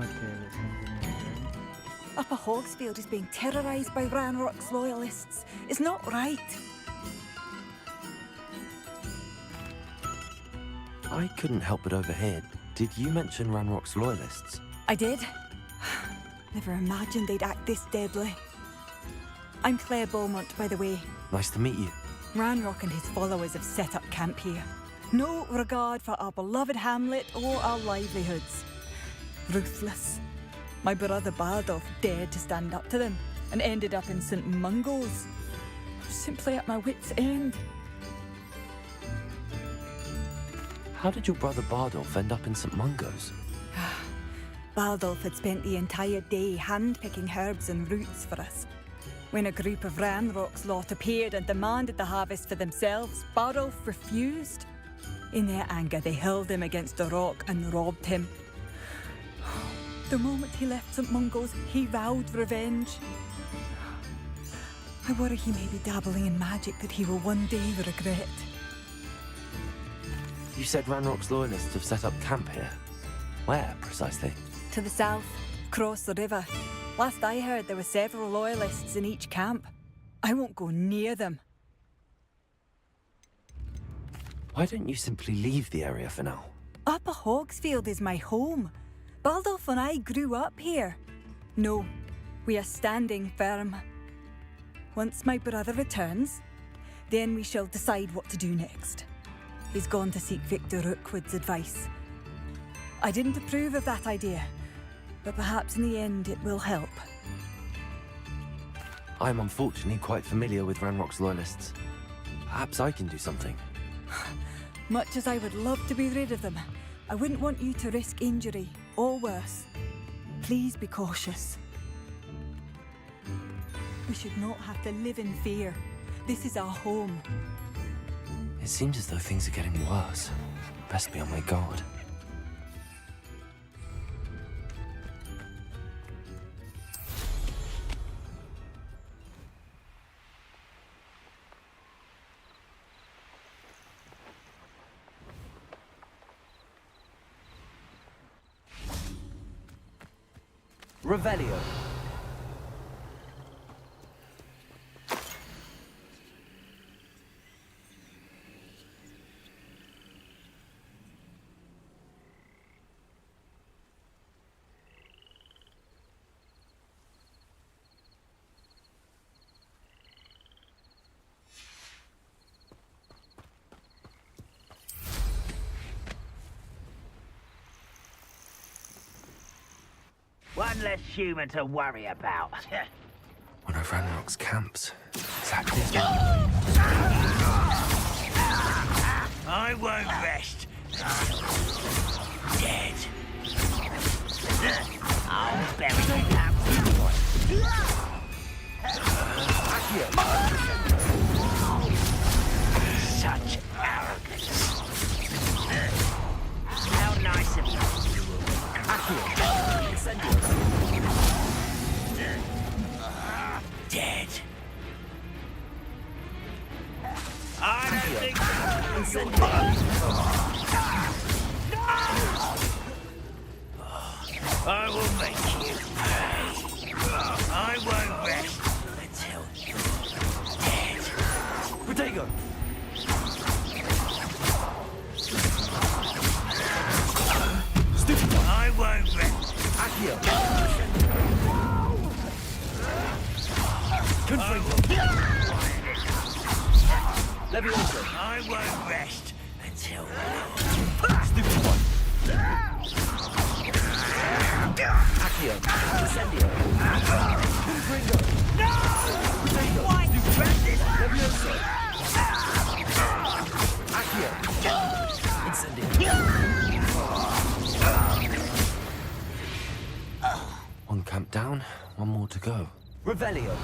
Okay, let's continue. Upper Hogsfield is being terrorised by Ranrock's loyalists. It's not right. I couldn't help but overhear. Did you mention Ranrock's loyalists? I did. Never imagined they'd act this deadly. I'm Claire Beaumont, by the way. Nice to meet you. Ranrock and his followers have set up camp here. No regard for our beloved hamlet or our livelihoods. Ruthless. My brother Bardolph dared to stand up to them and ended up in St. Mungo's. I'm simply at my wit's end. How did your brother Bardolph end up in St. Mungo's? Bardolph had spent the entire day hand-picking herbs and roots for us. When a group of Ranrock's lot appeared and demanded the harvest for themselves, Bardolph refused. In their anger, they hurled him against a rock and robbed him. The moment he left St. Mungo's, he vowed revenge. I worry he may be dabbling in magic that he will one day regret. You said Ranrock's loyalists have set up camp here. Where, precisely? To the south, across the river. Last I heard, there were several loyalists in each camp. I won't go near them. Why don't you simply leave the area for now? Upper Hogsfield is my home. Baldolph and I grew up here. No, we are standing firm. Once my brother returns, then we shall decide what to do next. He's gone to seek Victor Rookwood's advice. I didn't approve of that idea, but perhaps in the end it will help. I'm unfortunately quite familiar with Ranrock's loyalists. Perhaps I can do something. Much as I would love to be rid of them, I wouldn't want you to risk injury, or worse. Please be cautious. We should not have to live in fear. This is our home. It seems as though things are getting worse. Best be on my guard. Revelio. One less human to worry about. One of Ranrock's camps. Exactly as I won't rest. Dead. I'll bury that. Such arrogance. How nice of you. Dead. I don't think I will make you pay. I won't rest until you're dead. Protego. I won't rest. Accio. Levioso. I won't rest until Stupid one. Accio. Incendio. Gringo. Protego. Why? Levioso. Accio. Incendio. One camp down, one more to go. Revelio.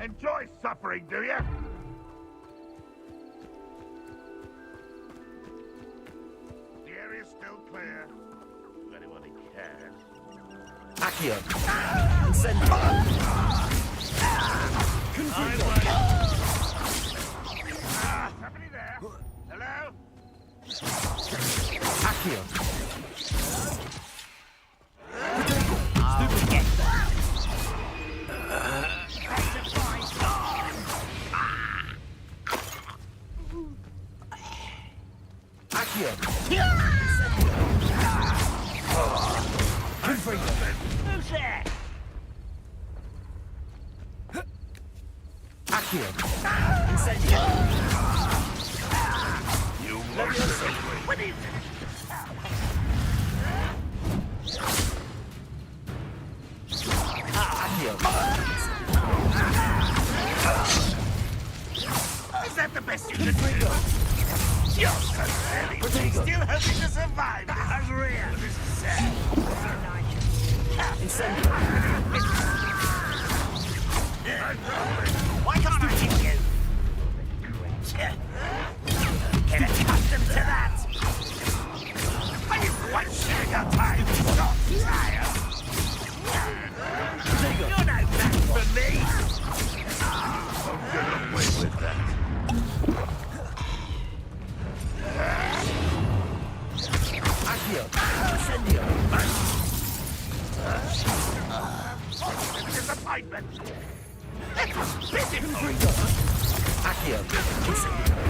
Enjoy suffering, do you? The area's still clear. If anybody cares. Accio. Incendio. Confringo. Somebody there? Hello? Accio. Accio. Confringo. Who's there? Accio. Incendio. You look simply. What is it? Accio. Is that the best you can do? Confringo. You're pathetic. Protego. Still hoping to survive this. Over here. This is sad. Incendio. Why can't I hit you? Get accustomed to that. Are you quite sure your time is not tired? You're no match for me. I'm gonna play with that. Accio. Incendio. Disappointment. That was pitiful. Confringo. Accio. Incendio.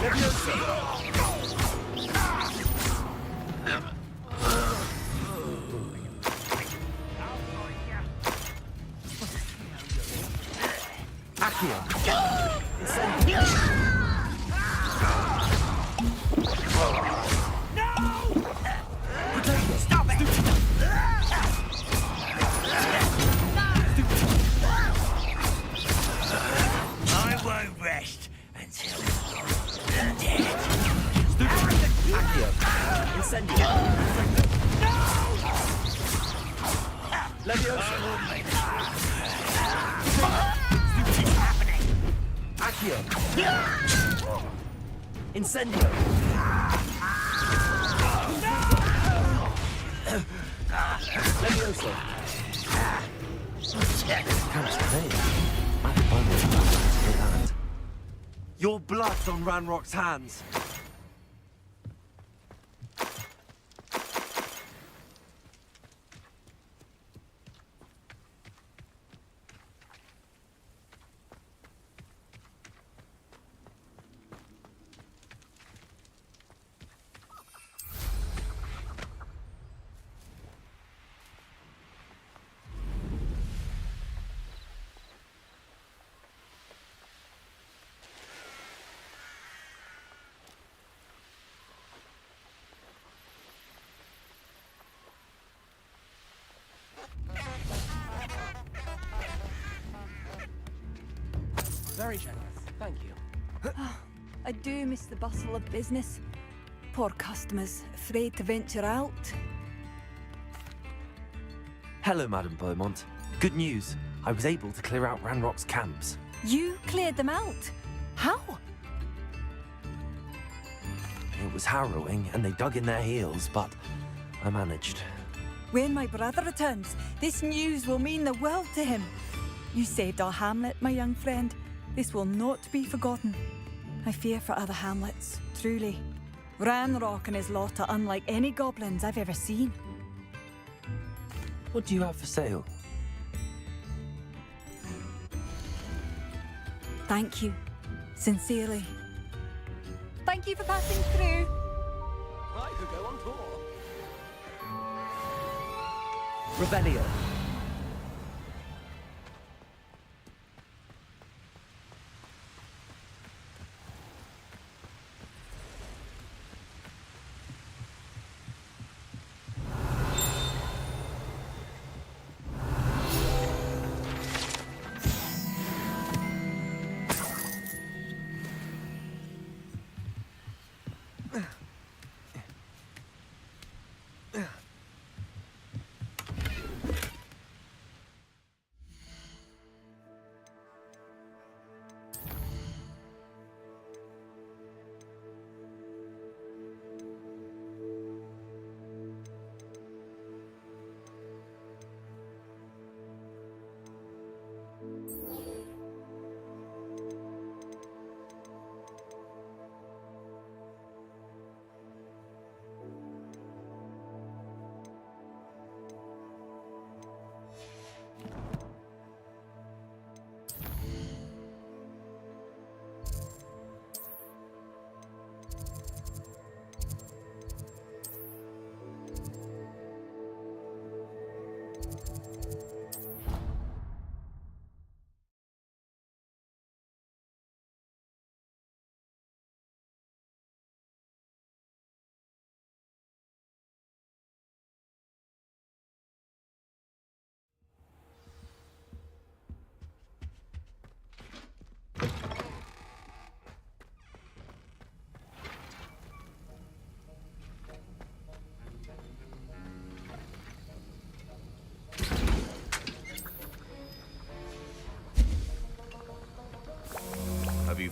Leviosa. Accio. Incendio. Protego. Stop it. I won't rest until you're dead. Accio. Incendio. Leviosa. It's happening. Accio. Incendio. Leviosa. Comes to me. Madam Bowman would like to hear that. Your blood's on Ranrock's hands. Very generous. Thank you. I do miss the bustle of business. Poor customers, afraid to venture out. Hello, Madam Beaumont. Good news. I was able to clear out Ranrock's camps. You cleared them out? How? It was harrowing, and they dug in their heels, but I managed. When my brother returns, this news will mean the world to him. You saved our hamlet, my young friend. This will not be forgotten. I fear for other hamlets, truly. Ranrock and his lot are unlike any goblins I've ever seen. What do you have for sale? Thank you. Sincerely. Thank you for passing through. I could go on tour. Rebellion.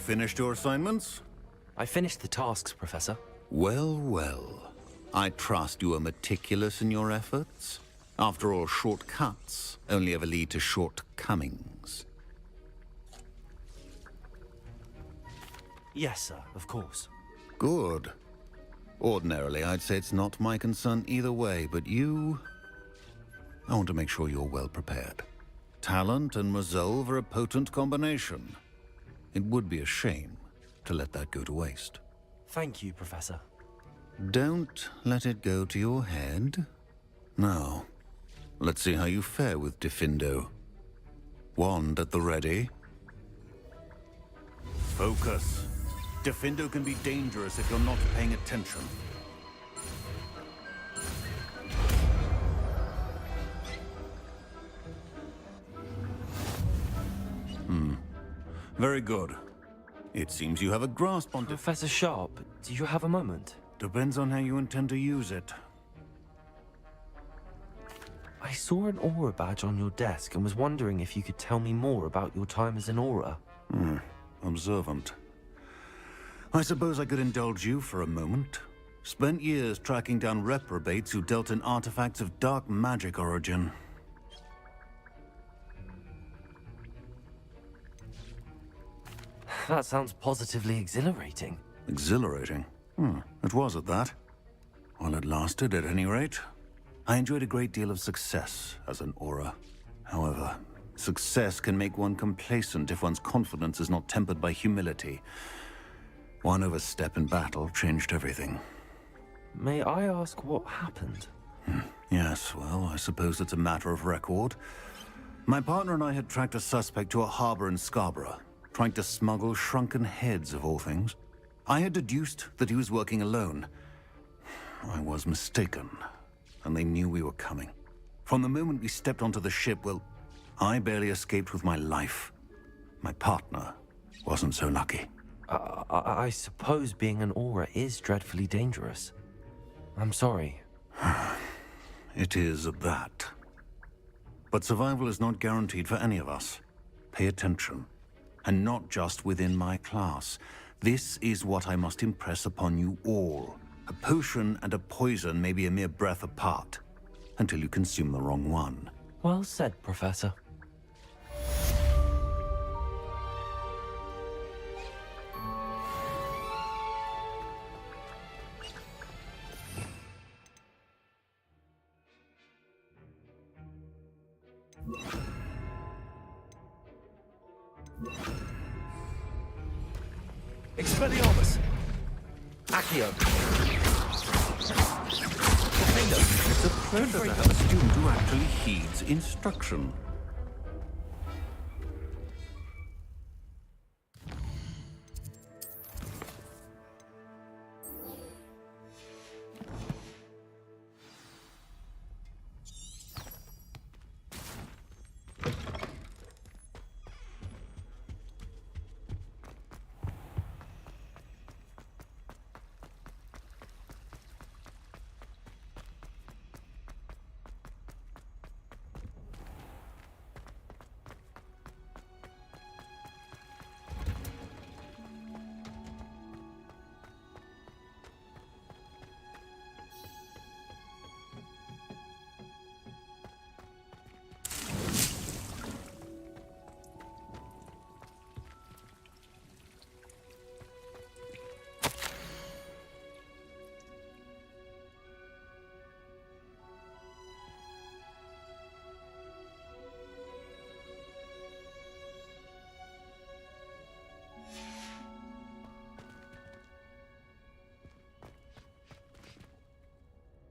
finished your assignments? I finished the tasks, Professor. Well, well. I trust you are meticulous in your efforts. After all, shortcuts only ever lead to shortcomings. Yes, sir, of course. Good. Ordinarily, I'd say it's not my concern either way, but you... I want to make sure you're well prepared. Talent and resolve are a potent combination. It would be a shame to let that go to waste. Thank you, Professor. Don't let it go to your head. Now, let's see how you fare with Diffindo. Wand at the ready. Focus. Diffindo can be dangerous if you're not paying attention. Very good. It seems you have a grasp on Professor Sharp, do you have a moment? Depends on how you intend to use it. I saw an aura badge on your desk and was wondering if you could tell me more about your time as an aura. Observant. I suppose I could indulge you for a moment. Spent years tracking down reprobates who dealt in artifacts of dark magic origin. That sounds positively exhilarating. Exhilarating? It was at that. While it lasted, at any rate. I enjoyed a great deal of success as an aura. However, success can make one complacent if one's confidence is not tempered by humility. One overstep in battle changed everything. May I ask what happened? Yes, well, I suppose it's a matter of record. My partner and I had tracked a suspect to a harbor in Scarborough, trying to smuggle shrunken heads of all things. I had deduced that he was working alone. I was mistaken, and they knew we were coming. From the moment we stepped onto the ship, well, I barely escaped with my life. My partner wasn't so lucky. I suppose being an aura is dreadfully dangerous. I'm sorry. It is at that. But survival is not guaranteed for any of us. Pay attention. And not just within my class. This is what I must impress upon you all. A potion and a poison may be a mere breath apart, until you consume the wrong one. Well said, Professor. Expelliarmus! Accio! It's a pleasure to have a student who actually heeds instruction.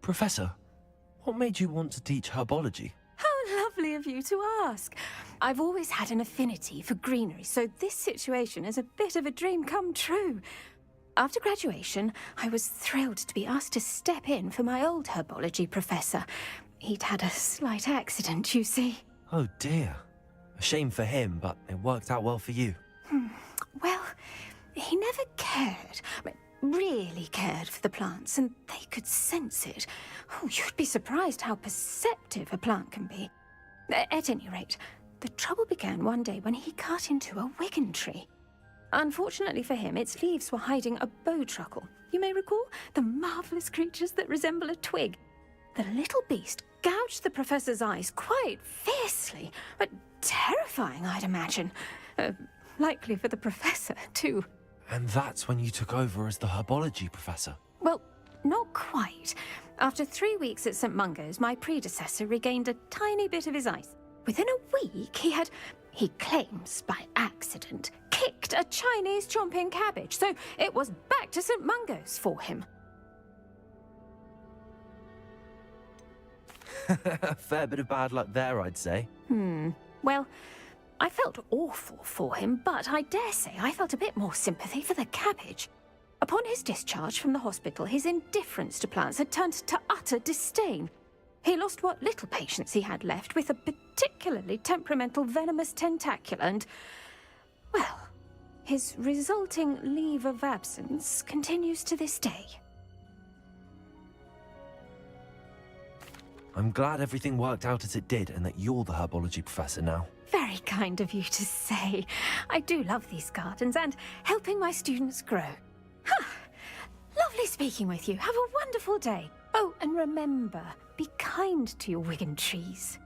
Professor, what made you want to teach herbology? How lovely of you to ask. I've always had an affinity for greenery, so this situation is a bit of a dream come true. After graduation, I was thrilled to be asked to step in for my old herbology professor. He'd had a slight accident, you see. Oh dear. A shame for him, but it worked out well for you. Well, he never cared. Really cared for the plants, and they could sense it. Oh, you'd be surprised how perceptive a plant can be. At any rate, the trouble began one day when he cut into a Wigan tree. Unfortunately for him, its leaves were hiding a bowtruckle. You may recall the marvellous creatures that resemble a twig. The little beast gouged the professor's eyes quite fiercely, but terrifying, I'd imagine. Likely for the professor, too. And that's when you took over as the herbology professor. Well, not quite. After 3 weeks at St. Mungo's, my predecessor regained a tiny bit of his eyes. Within a week, he claims by accident, kicked a Chinese chomping cabbage, so it was back to St. Mungo's for him. A fair bit of bad luck there, I'd say. Well, I felt awful for him, but I dare say I felt a bit more sympathy for the cabbage. Upon his discharge from the hospital, his indifference to plants had turned to utter disdain. He lost what little patience he had left with a particularly temperamental venomous tentacula and, well, his resulting leave of absence continues to this day. I'm glad everything worked out as it did and that you're the herbology professor now. Very kind of you to say. I do love these gardens and helping my students grow. Lovely speaking with you. Have a wonderful day. Oh, and remember, be kind to your Wigan trees.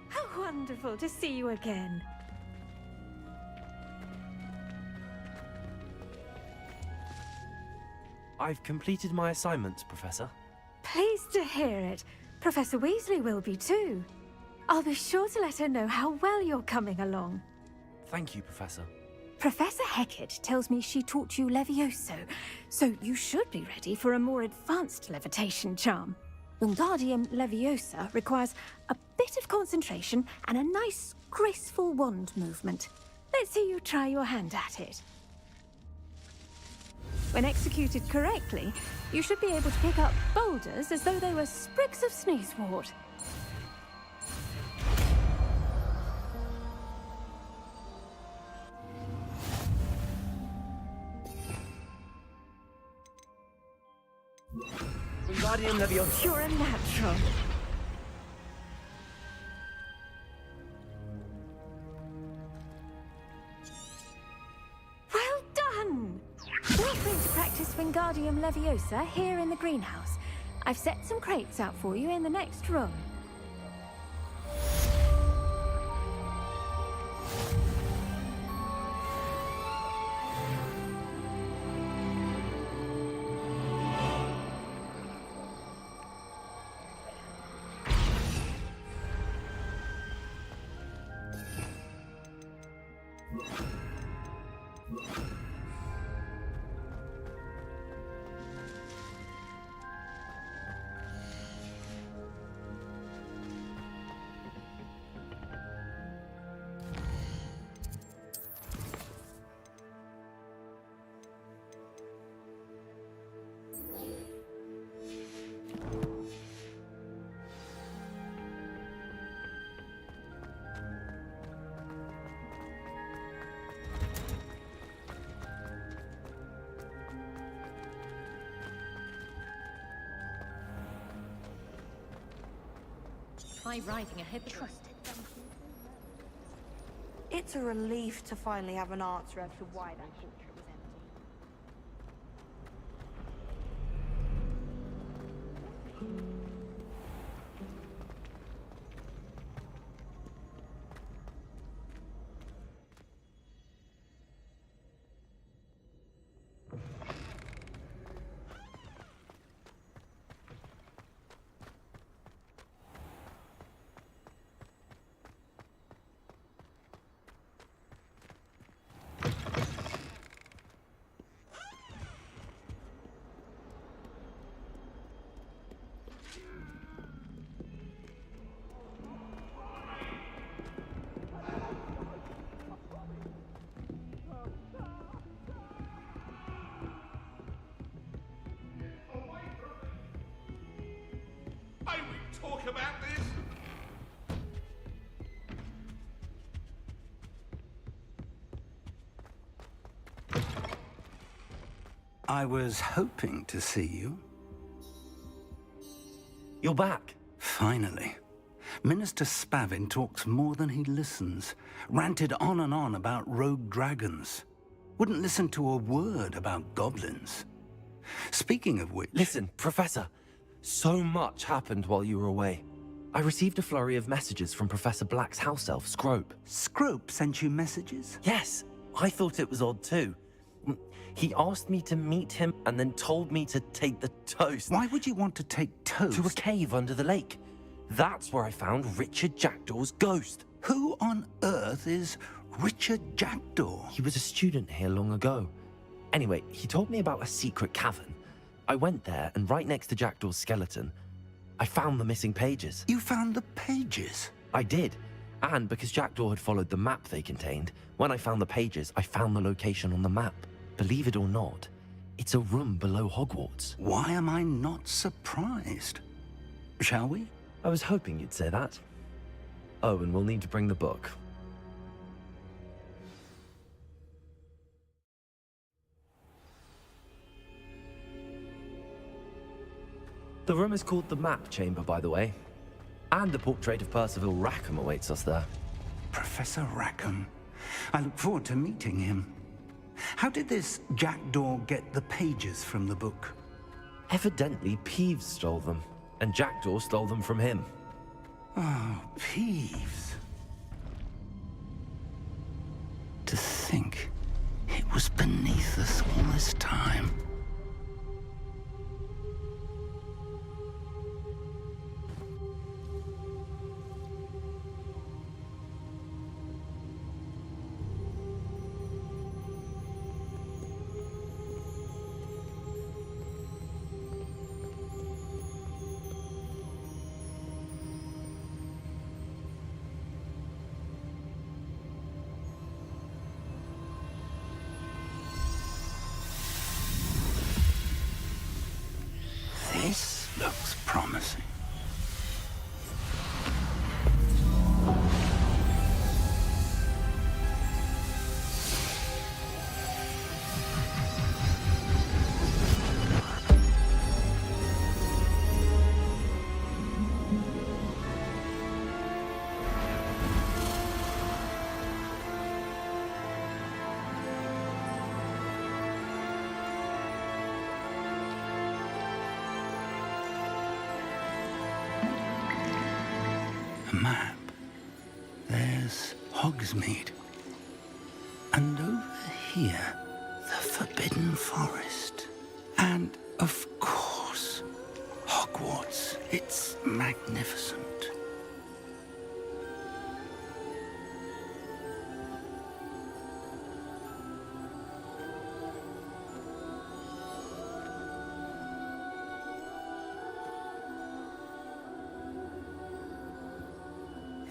How wonderful to see you again. I've completed my assignments, Professor. Pleased to hear it. Professor Weasley will be too. I'll be sure to let her know how well you're coming along. Thank you, Professor. Professor Hecat tells me she taught you Levioso, so you should be ready for a more advanced levitation charm. Wingardium Leviosa requires a bit of concentration and a nice, graceful wand movement. Let's see you try your hand at it. When executed correctly, you should be able to pick up boulders as though they were sprigs of sneezewort. Wingardium Leviosa. You're a natural. Well done! Feel free to practice Wingardium Leviosa here in the greenhouse. I've set some crates out for you in the next room. Try riding a hippogriff. It's a relief to finally have an answer as to why that portrait was empty. about this? I was hoping to see you. You're back. Finally. Minister Spavin talks more than he listens. Ranted on and on about rogue dragons. Wouldn't listen to a word about goblins. Speaking of which... Listen, Professor. So much happened while you were away. I received a flurry of messages from Professor Black's house elf, Scrope. Scrope sent you messages? Yes, I thought it was odd too. He asked me to meet him and then told me to take the toast. Why would you want to take toast? To a cave under the lake. That's where I found Richard Jackdaw's ghost. Who on earth is Richard Jackdaw? He was a student here long ago. Anyway, he told me about a secret cavern. I went there, and right next to Jackdaw's skeleton, I found the missing pages. You found the pages? I did. And because Jackdaw had followed the map they contained, when I found the pages, I found the location on the map. Believe it or not, it's a room below Hogwarts. Why am I not surprised? Shall we? I was hoping you'd say that. Oh, and we'll need to bring the book. The room is called the Map Chamber, by the way. And the portrait of Percival Rackham awaits us there. Professor Rackham. I look forward to meeting him. How did this Jackdaw get the pages from the book? Evidently, Peeves stole them, and Jackdaw stole them from him. Oh, Peeves. To think it was beneath us all this time. This looks promising. Map. There's Hogsmeade. And over here, the Forbidden Forest. And, of course, Hogwarts. It's magnificent.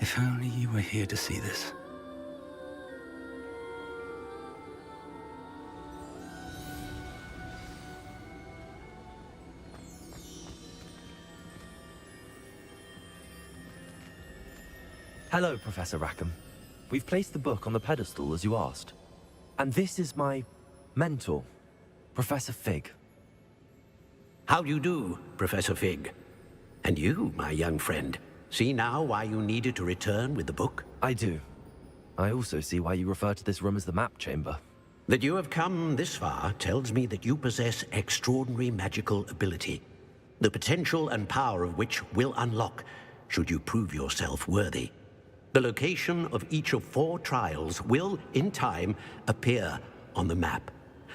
If only you were here to see this. Hello, Professor Rackham. We've placed the book on the pedestal as you asked. And this is my mentor, Professor Fig. How do you do, Professor Fig? And you, my young friend, see now why you needed to return with the book? I do. I also see why you refer to this room as the Map Chamber. That you have come this far tells me that you possess extraordinary magical ability, the potential and power of which will unlock should you prove yourself worthy. The location of each of 4 trials will, in time, appear on the map.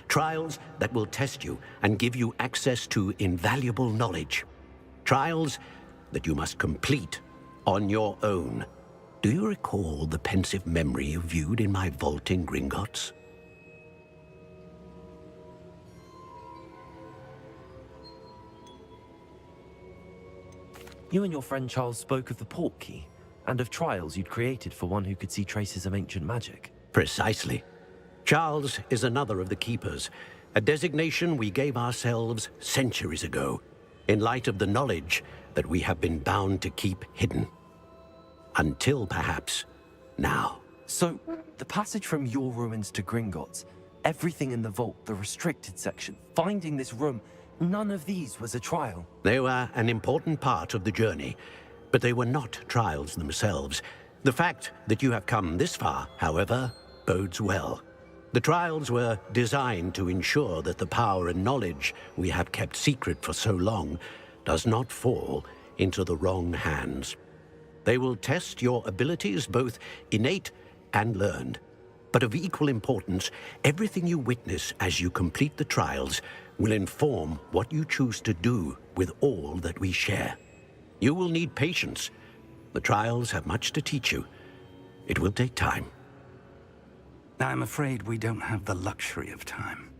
Trials that will test you and give you access to invaluable knowledge. Trials that you must complete on your own. Do you recall the pensive memory you viewed in my vault in Gringotts? You and your friend Charles spoke of the Portkey, and of trials you'd created for one who could see traces of ancient magic. Precisely. Charles is another of the Keepers, a designation we gave ourselves centuries ago, in light of the knowledge that we have been bound to keep hidden. Until perhaps now. So, the passage from your ruins to Gringotts, everything in the vault, the restricted section, finding this room, none of these was a trial. They were an important part of the journey, but they were not trials themselves. The fact that you have come this far, however, bodes well. The trials were designed to ensure that the power and knowledge we have kept secret for so long does not fall into the wrong hands. They will test your abilities, both innate and learned. But of equal importance, everything you witness as you complete the trials will inform what you choose to do with all that we share. You will need patience. The trials have much to teach you. It will take time. I'm afraid we don't have the luxury of time.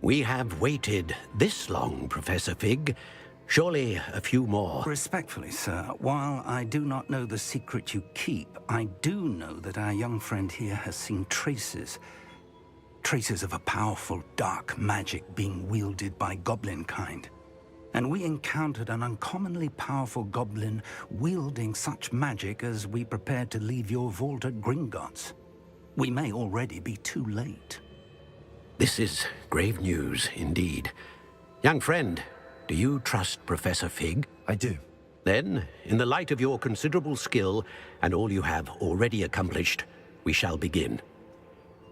We have waited this long, Professor Fig. Surely a few more. Respectfully, sir, while I do not know the secret you keep, I do know that our young friend here has seen traces of a powerful dark magic being wielded by goblin kind. And we encountered an uncommonly powerful goblin wielding such magic as we prepared to leave your vault at Gringotts. We may already be too late. This is grave news indeed. Young friend, do you trust Professor Fig? I do. Then, in the light of your considerable skill and all you have already accomplished, we shall begin.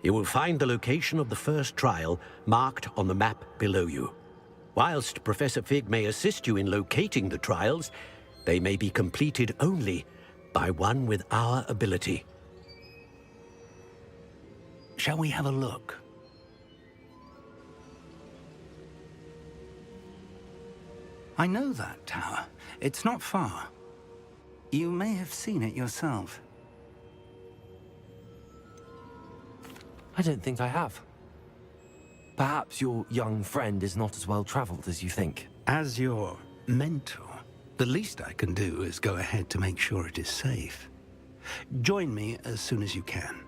You will find the location of the first trial marked on the map below you. Whilst Professor Fig may assist you in locating the trials, they may be completed only by one with our ability. Shall we have a look? I know that tower. It's not far. You may have seen it yourself. I don't think I have. Perhaps your young friend is not as well traveled as you think. As your mentor, the least I can do is go ahead to make sure it is safe. Join me as soon as you can.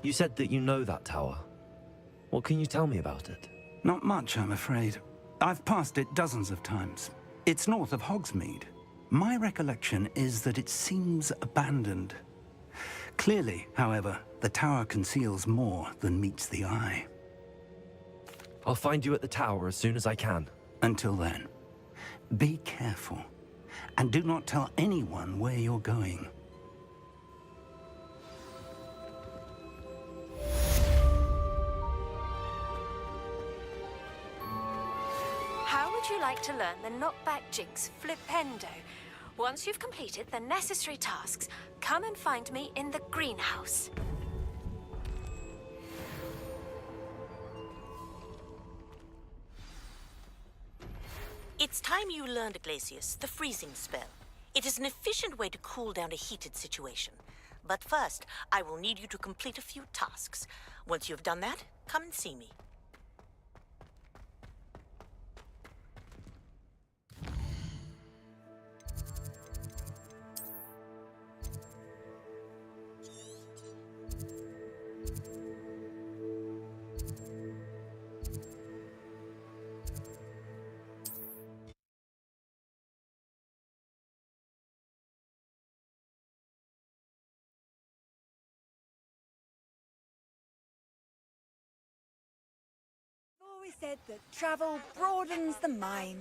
You said that you know that tower. What can you tell me about it? Not much, I'm afraid. I've passed it dozens of times. It's north of Hogsmeade. My recollection is that it seems abandoned. Clearly, however, the tower conceals more than meets the eye. I'll find you at the tower as soon as I can. Until then, be careful, and do not tell anyone where you're going. How would you like to learn the knockback jinx flipendo? Once you've completed the necessary tasks, come and find me in the greenhouse. It's time you learned, Glacius, the freezing spell. It is an efficient way to cool down a heated situation. But first, I will need you to complete a few tasks. Once you've done that, come and see me. Always said that travel broadens the mind.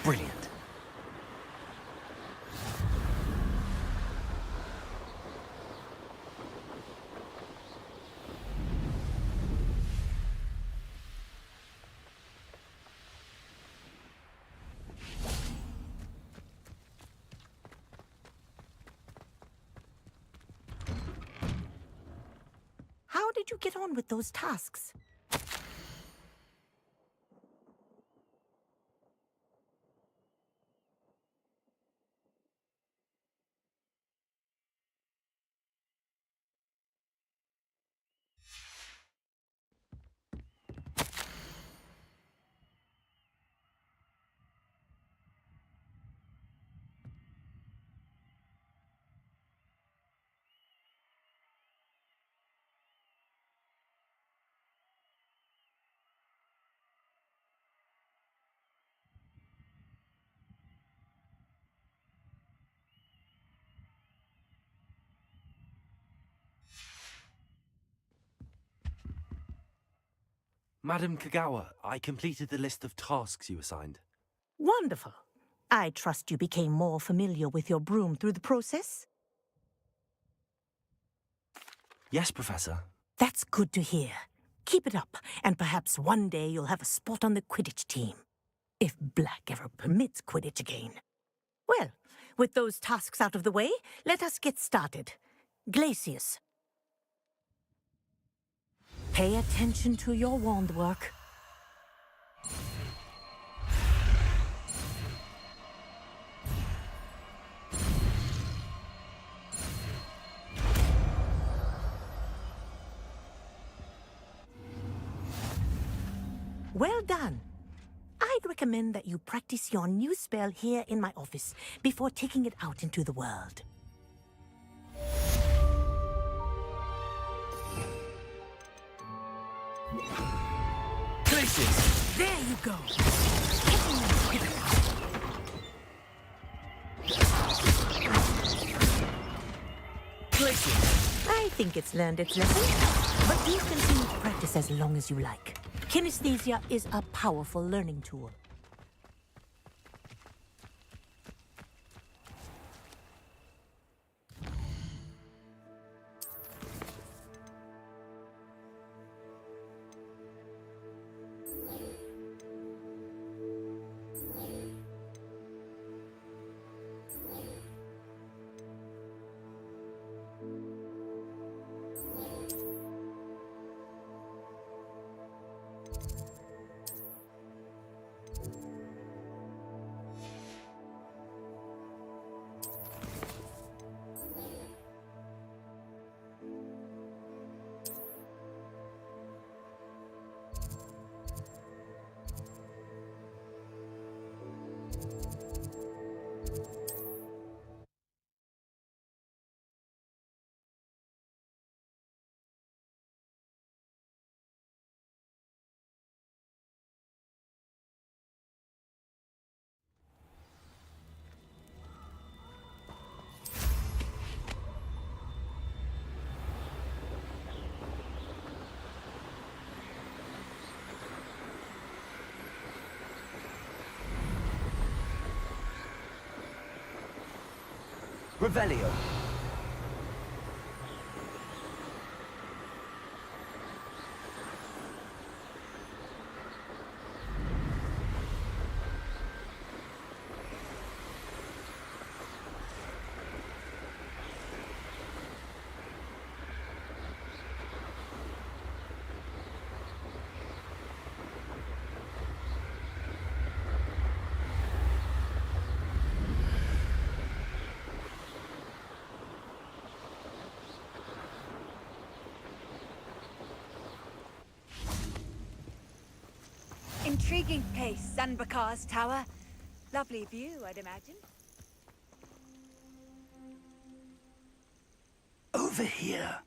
Brilliant. How did you get on with those tasks? Madam Kagawa, I completed the list of tasks you assigned. Wonderful. I trust you became more familiar with your broom through the process? Yes, Professor. That's good to hear. Keep it up, and perhaps one day you'll have a spot on the Quidditch team. If Black ever permits Quidditch again. Well, with those tasks out of the way, let us get started. Glacius. Pay attention to your wand work. Well done. I'd recommend that you practice your new spell here in my office before taking it out into the world. Glacius! There you go. Glacius! I think it's learned its lesson, but you continue to practice as long as you like. Kinesthesia is a powerful learning tool. Revelio. Intriguing place, Sanbakar's tower. Lovely view, I'd imagine. Over here.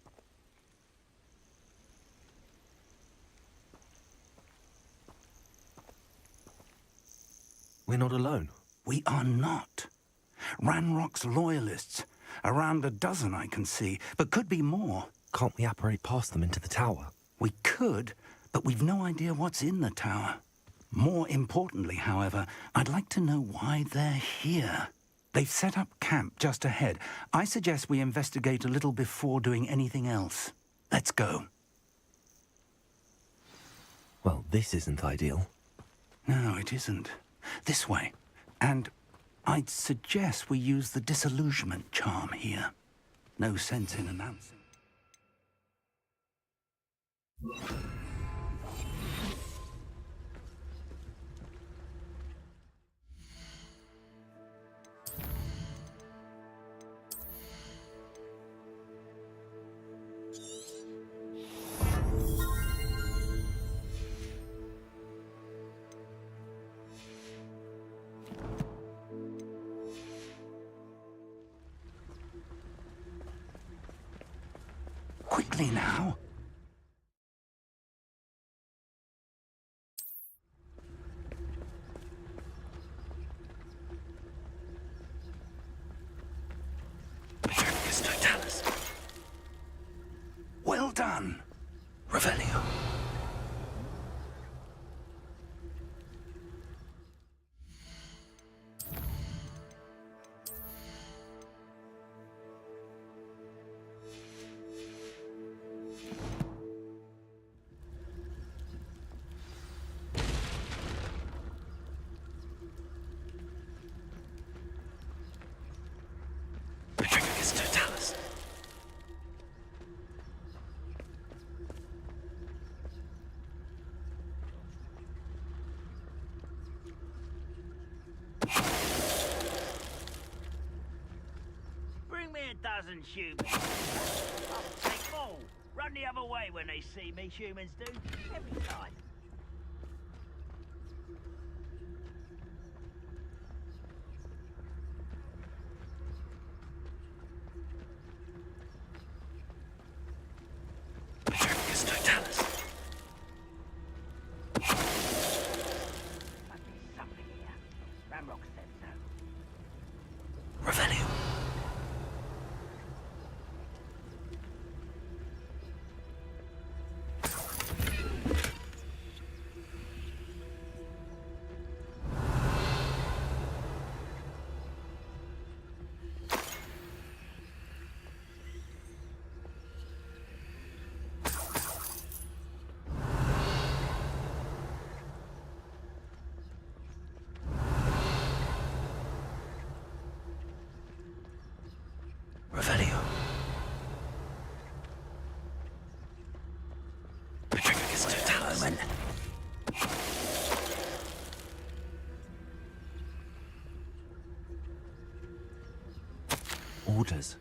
We're not alone. We are not. Ranrock's loyalists. Around a dozen I can see, but could be more. Can't we apparate past them into the tower? We could, but we've no idea what's in the tower. More importantly, however, I'd like to know why they're here. They've set up camp just ahead. I suggest we investigate a little before doing anything else. Let's go. Well, this isn't ideal. No, it isn't. This way. And I'd suggest we use the disillusionment charm here. No sense in announcing. Quickly now. Well done. Revelio. Bring me a dozen humans. I'll take them all. Run the other way when they see me, humans do. Every time. Revelio. Orders.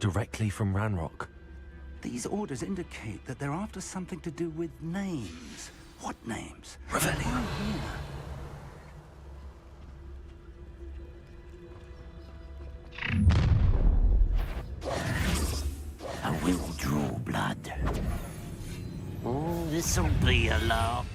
Directly from Ranrock. These orders indicate that they're after something to do with names. What names? Revelio. Why here? I will draw blood. Oh, this'll be a lark.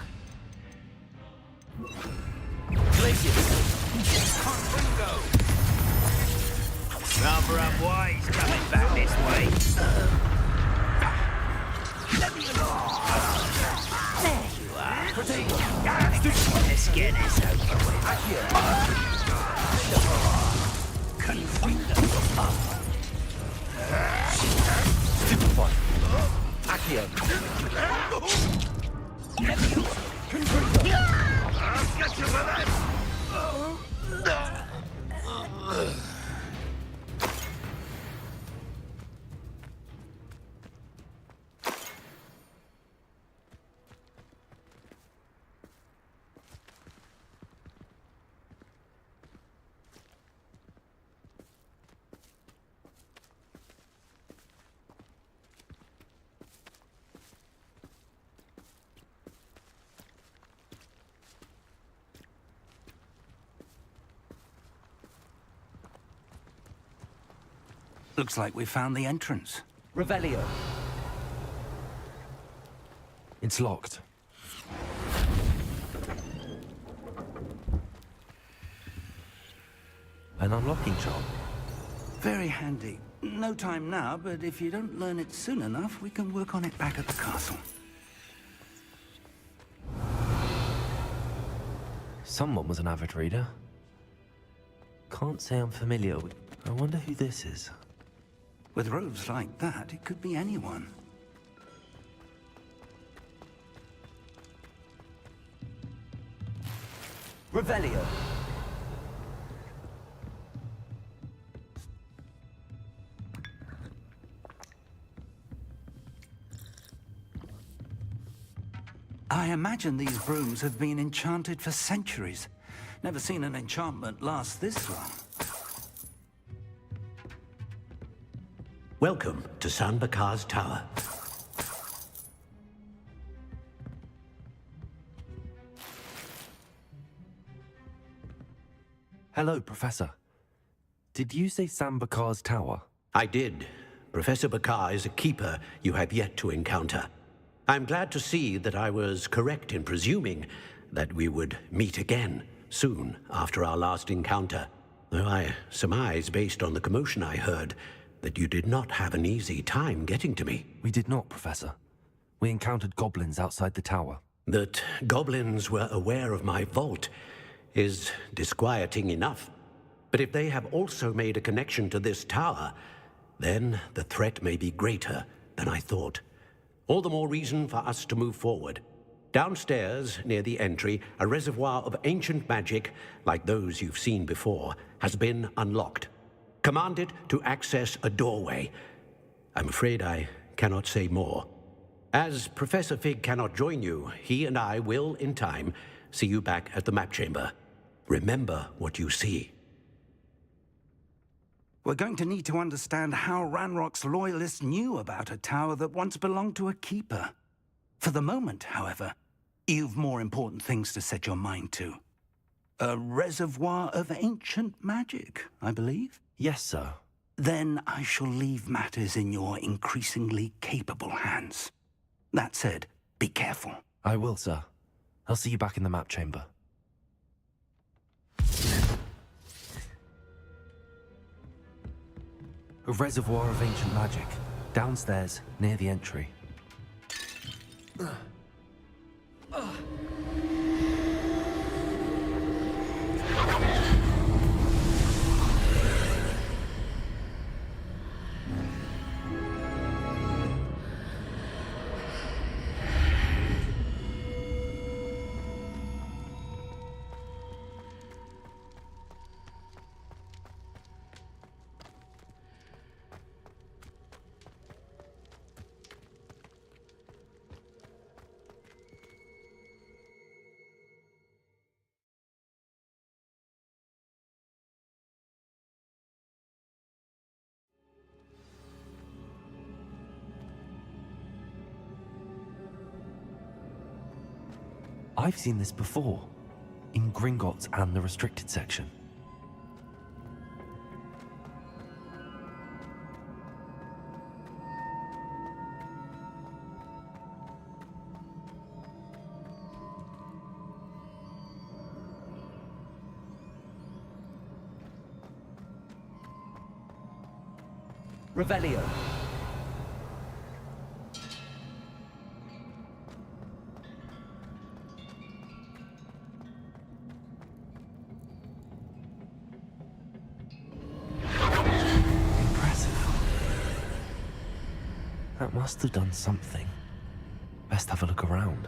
Rather unwise coming back this way. There you are. Let's get this over with. Accio. I'll get you for that. Looks like we found the entrance. Revelio. It's locked. An unlocking charm. Very handy. No time now, but if you don't learn it soon enough, we can work on it back at the castle. Someone was an avid reader. Can't say I'm familiar with... I wonder who this is. With robes like that, it could be anyone. Revelio. I imagine these brooms have been enchanted for centuries. Never seen an enchantment last this long. Welcome to San Bakar's Tower. Hello, Professor. Did you say San Bakar's Tower? I did. Professor Bakar is a keeper you have yet to encounter. I'm glad to see that I was correct in presuming that we would meet again soon after our last encounter. Though I surmise, based on the commotion I heard, that you did not have an easy time getting to me. We did not, Professor. We encountered goblins outside the tower. That goblins were aware of my vault is disquieting enough. But if they have also made a connection to this tower, then the threat may be greater than I thought. All the more reason for us to move forward. Downstairs, near the entry, a reservoir of ancient magic, like those you've seen before, has been unlocked. Command it to access a doorway. I'm afraid I cannot say more. As Professor Fig cannot join you, he and I will, in time, see you back at the map chamber. Remember what you see. We're going to need to understand how Ranrock's loyalists knew about a tower that once belonged to a keeper. For the moment, however, you've more important things to set your mind to. A reservoir of ancient magic, I believe? Yes, sir. Then I shall leave matters in your increasingly capable hands. That said, be careful. I will, sir. I'll see you back in the map chamber. A reservoir of ancient magic, downstairs, near the entry. I've seen this before, in Gringotts and the restricted section. Revelio. That must have done something. Best have a look around.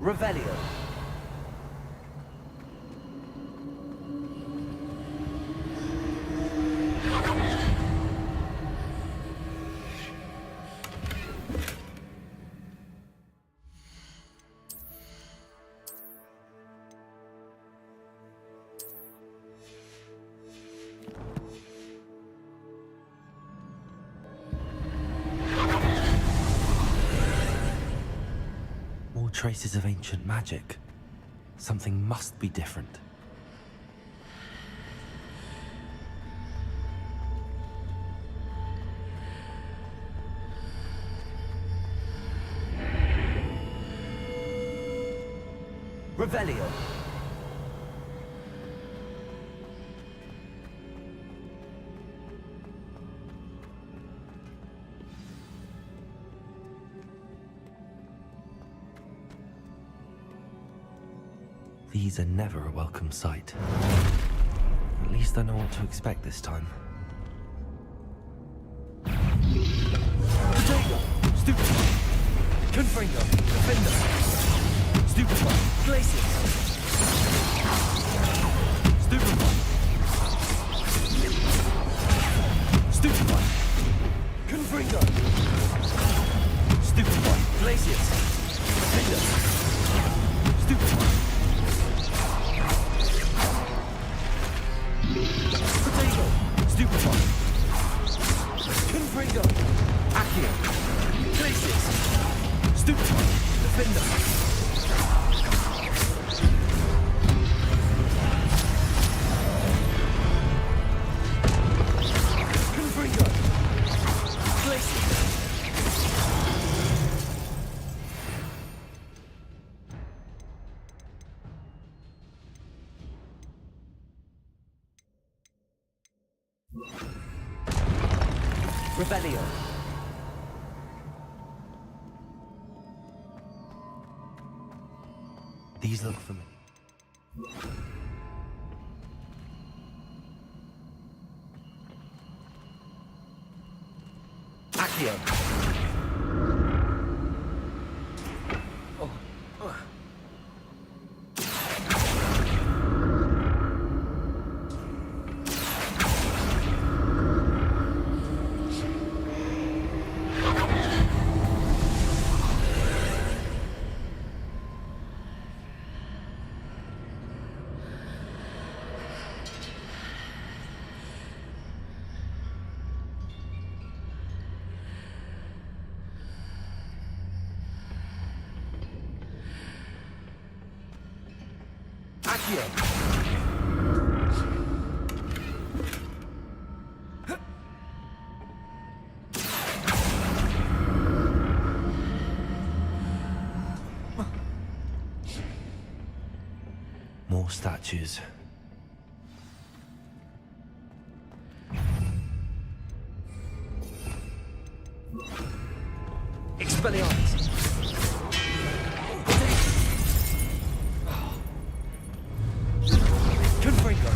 Revelio. More traces of ancient magic. Something must be different. Revelio. These are never a welcome sight. At least I know what to expect this time. Potato. Stupid. Confringo. Defender. Stupid one. Glacius. Stupid one. Stupid one. Confringo. Stupid one. Glacius. Defender. Stupid one. Potato. Stupid one. Confringo. Accio. Glacius. Stupid one. Defender. Confringo. Glacius. Revelio. These look familiar. Accio. Accio. More statues. Expelliarmus. Confringo.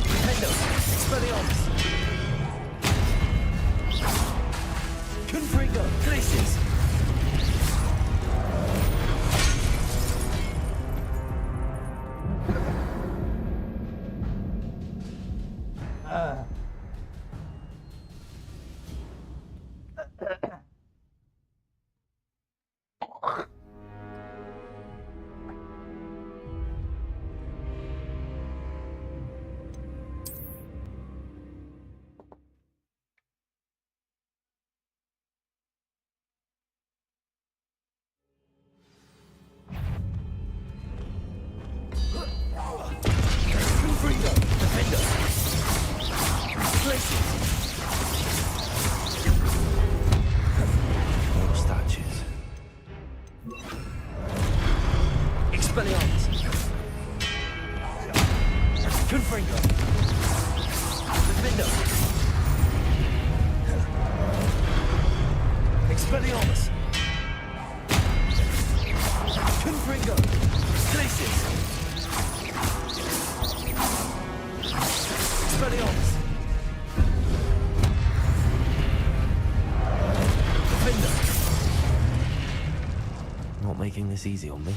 Defendo. Expelliarmus. Confringo. Glacius. Confringo. Defender. Glacius. More statues. Expelliarmus. Confringo. Defender. Expelliarmus. Confringo. Glacius. Expelliarmus. taking this easy on me.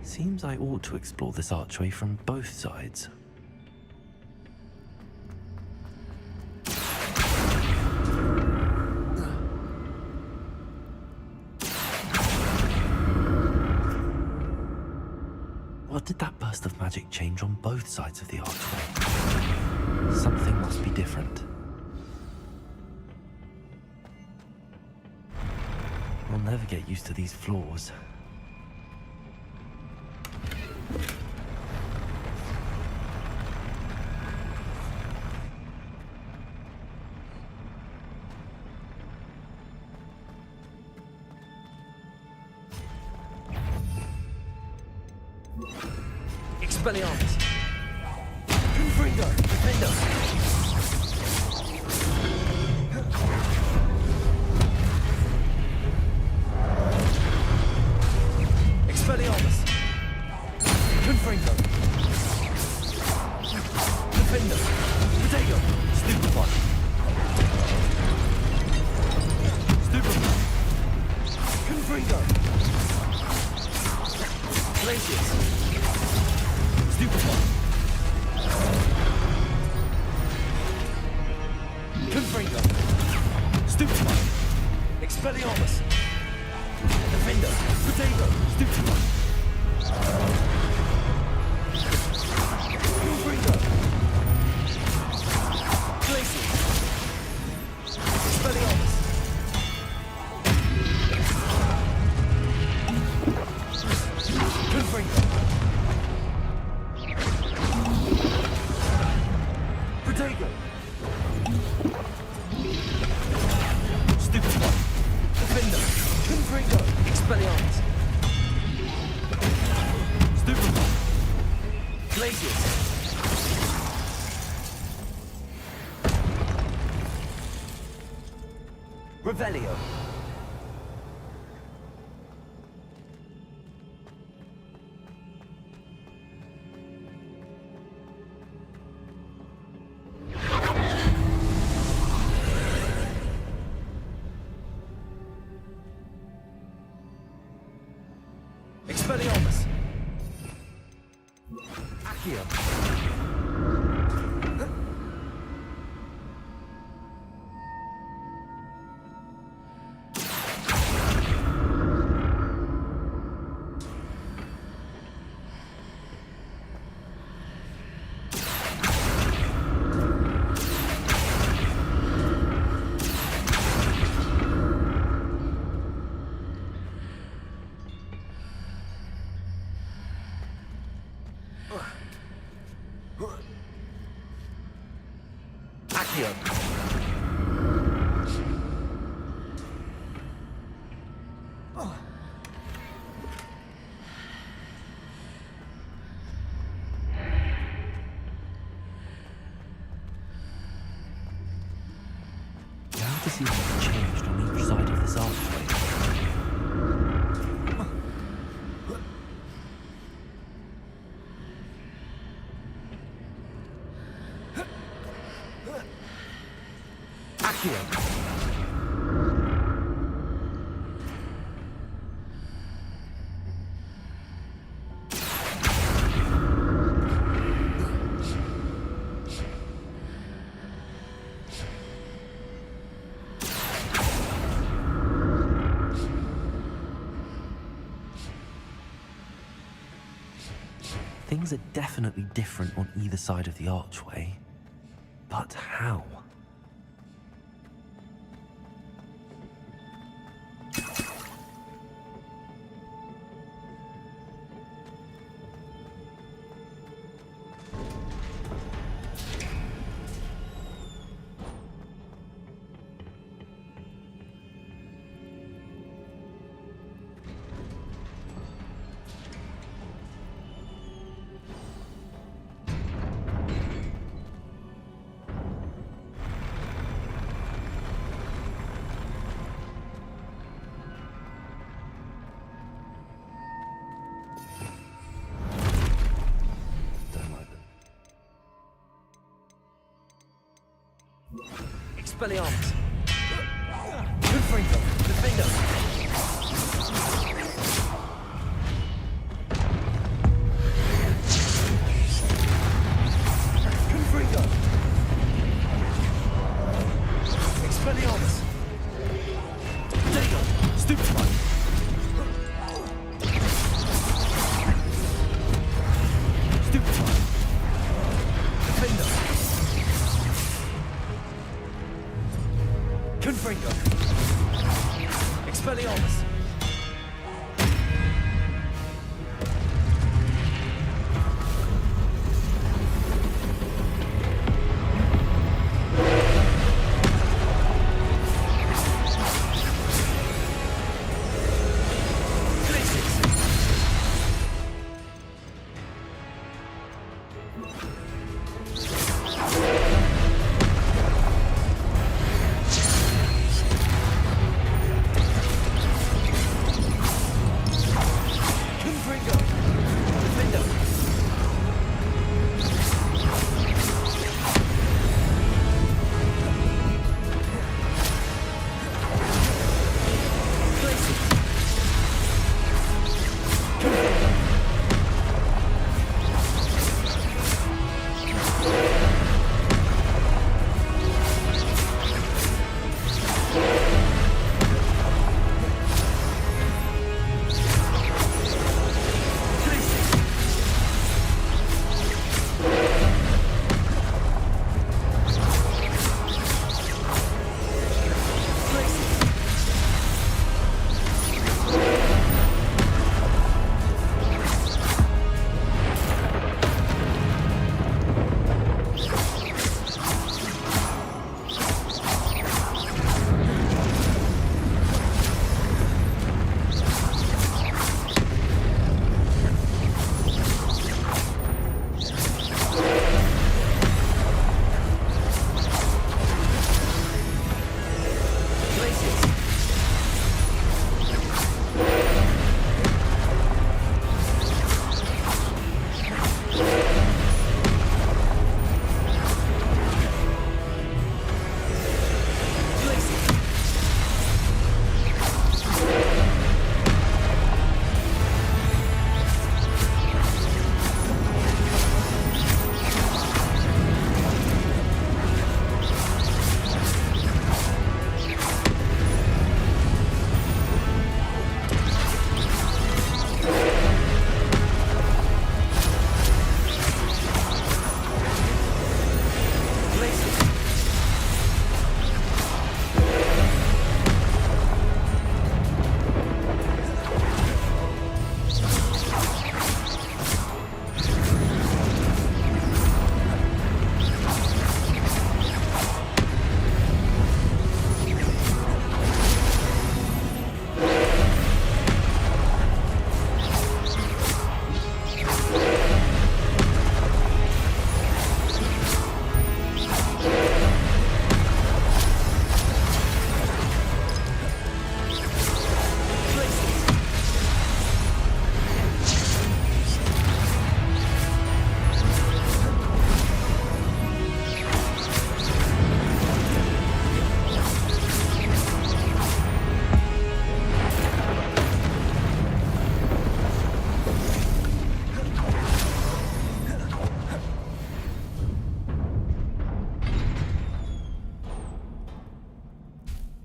Seems I ought to explore this archway from both sides. What did that burst of magic change on both sides of the archway? Something must be different. I'll never get used to these floors. Expelliarmus! Confringo! Defender! Expelliarmus! Confringo! Defender! Protego! Stupefy! Stupefy! Confringo! Glacius! Stupefy! Confringo! Stupefy! Expelliarmus! Defender! Protego! Stupefy! Confringo! Glacius! Expelliarmus! Confringo! Protego! Stupefy! Defender! Confringo! Expelliarmus! Stupefy! Glacius! Revelio! Expelliarmus! Accio! Accio! Now to see what's changed on each side of this archway. Accio. Things are definitely different on either side of the archway. But how? Expelliarmus. Confringo. Defendo. Confringo. Expelliarmus. Dego. Stupefy. Stupefy. Defendo. Confringo. Expelliarmus.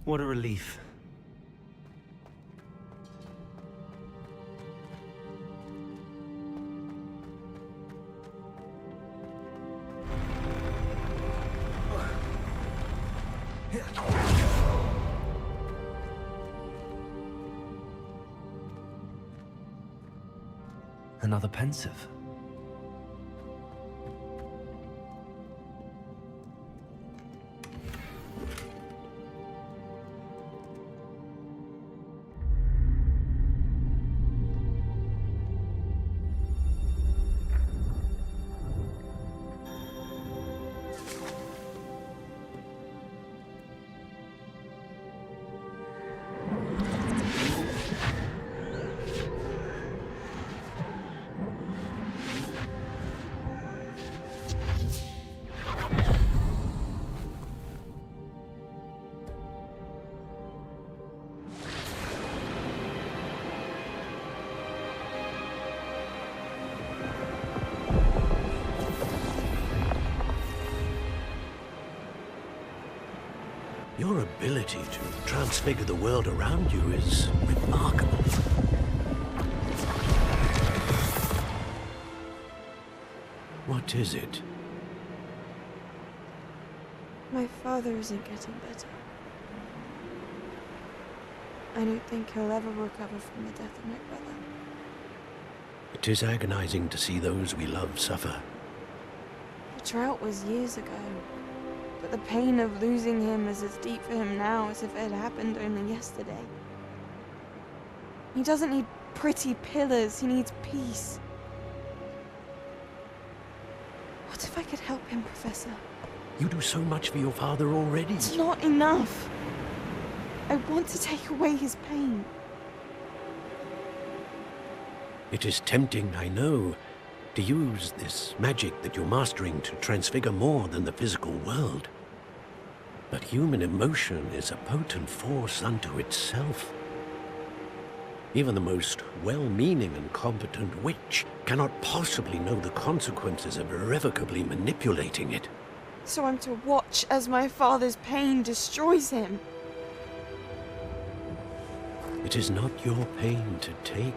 What a relief. Another pensive. Your ability to transfigure the world around you is remarkable. What is it? My father isn't getting better. I don't think he'll ever recover from the death of my brother. It is agonizing to see those we love suffer. The drought was years ago, but the pain of losing him is as deep for him now as if it had happened only yesterday. He doesn't need pretty pillars, he needs peace. What if I could help him, Professor? You do so much for your father already. It's not enough. I want to take away his pain. It is tempting, I know, to use this magic that you're mastering to transfigure more than the physical world. But human emotion is a potent force unto itself. Even the most well-meaning and competent witch cannot possibly know the consequences of irrevocably manipulating it. So I'm to watch as my father's pain destroys him. It is not your pain to take.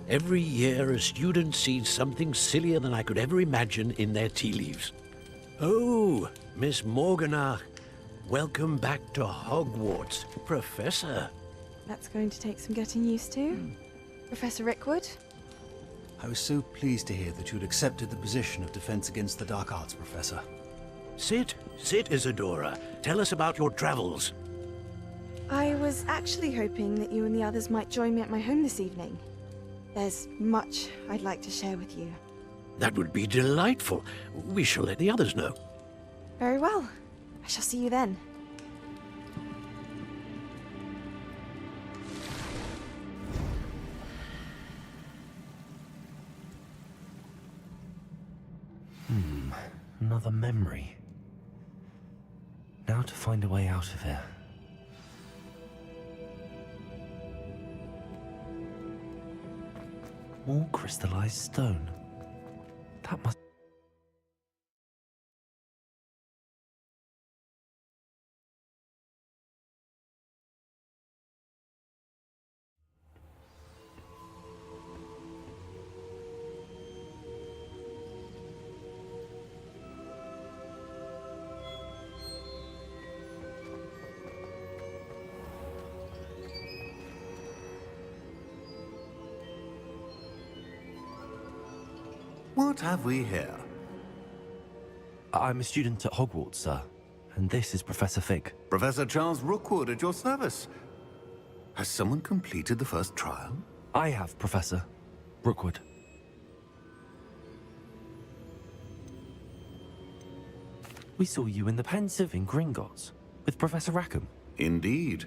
Every year, a student sees something sillier than I could ever imagine in their tea leaves. Oh, Miss Morganach, welcome back to Hogwarts, Professor. That's going to take some getting used to. Professor Rickwood? I was so pleased to hear that you'd accepted the position of Defense Against the Dark Arts, Professor. Sit, Isadora. Tell us about your travels. I was actually hoping that you and the others might join me at my home this evening. There's much I'd like to share with you. That would be delightful. We shall let the others know. Very well. I shall see you then. Another memory. Now to find a way out of here. More crystallized stone. That must... What have we here? I'm a student at Hogwarts, sir. And this is Professor Fig. Professor Charles Rookwood at your service. Has someone completed the first trial? I have, Professor. Rookwood. We saw you in the Pensive in Gringotts, with Professor Rackham. Indeed.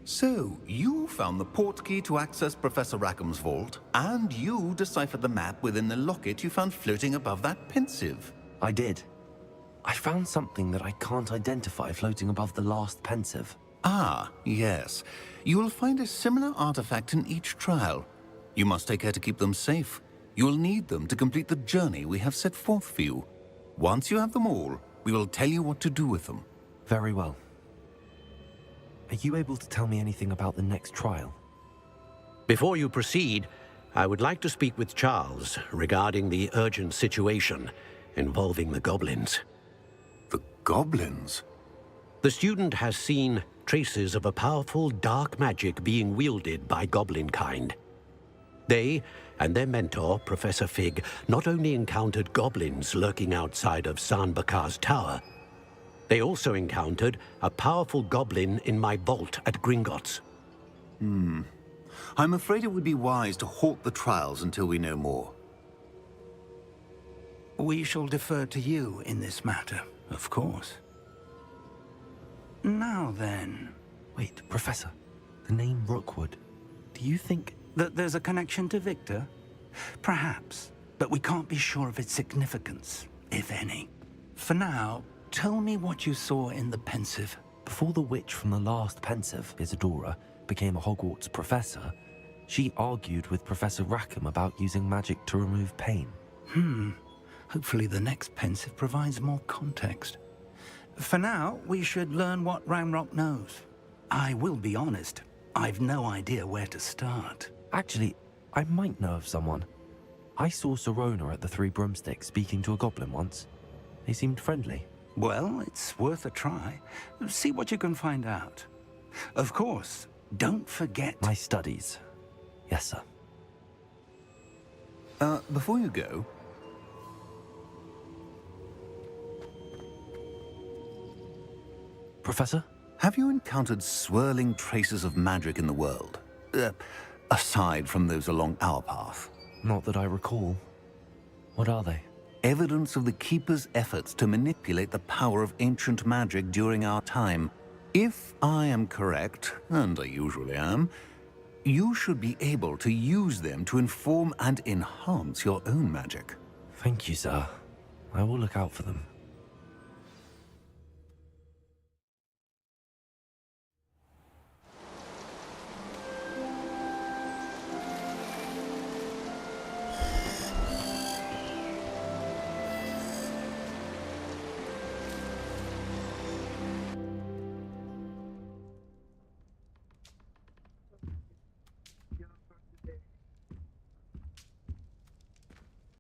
So, you found the portkey to access Professor Rackham's vault, and you deciphered the map within the locket you found floating above that Pensive. I did. I found something that I can't identify floating above the last Pensive. Ah, yes. You will find a similar artifact in each trial. You must take care to keep them safe. You will need them to complete the journey we have set forth for you. Once you have them all, we will tell you what to do with them. Very well. Are you able to tell me anything about the next trial? Before you proceed, I would like to speak with Charles regarding the urgent situation involving the goblins. The goblins? The student has seen traces of a powerful dark magic being wielded by goblin kind. They and their mentor, Professor Fig, not only encountered goblins lurking outside of San Bakar's tower, they also encountered a powerful goblin in my vault at Gringotts. I'm afraid it would be wise to halt the trials until we know more. We shall defer to you in this matter, of course. Now then... Wait, Professor. The name Rookwood. Do you think... that there's a connection to Victor? Perhaps, but we can't be sure of its significance, if any. For now, tell me what you saw in the pensive. Before the witch from the last pensive, Isadora, became a Hogwarts professor, she argued with Professor Rackham about using magic to remove pain. Hopefully the next pensive provides more context. For now, we should learn what Ranrock knows. I will be honest, I've no idea where to start. Actually, I might know of someone. I saw Serona at the Three Broomsticks speaking to a goblin once. They seemed friendly. Well, it's worth a try. See what you can find out. Of course, don't forget... My studies. Yes, sir. Before you go... Professor? Have you encountered swirling traces of magic in the world? Aside from those along our path? Not that I recall. What are they? Evidence of the Keeper's efforts to manipulate the power of ancient magic during our time. If I am correct, and I usually am, you should be able to use them to inform and enhance your own magic. Thank you, sir. I will look out for them.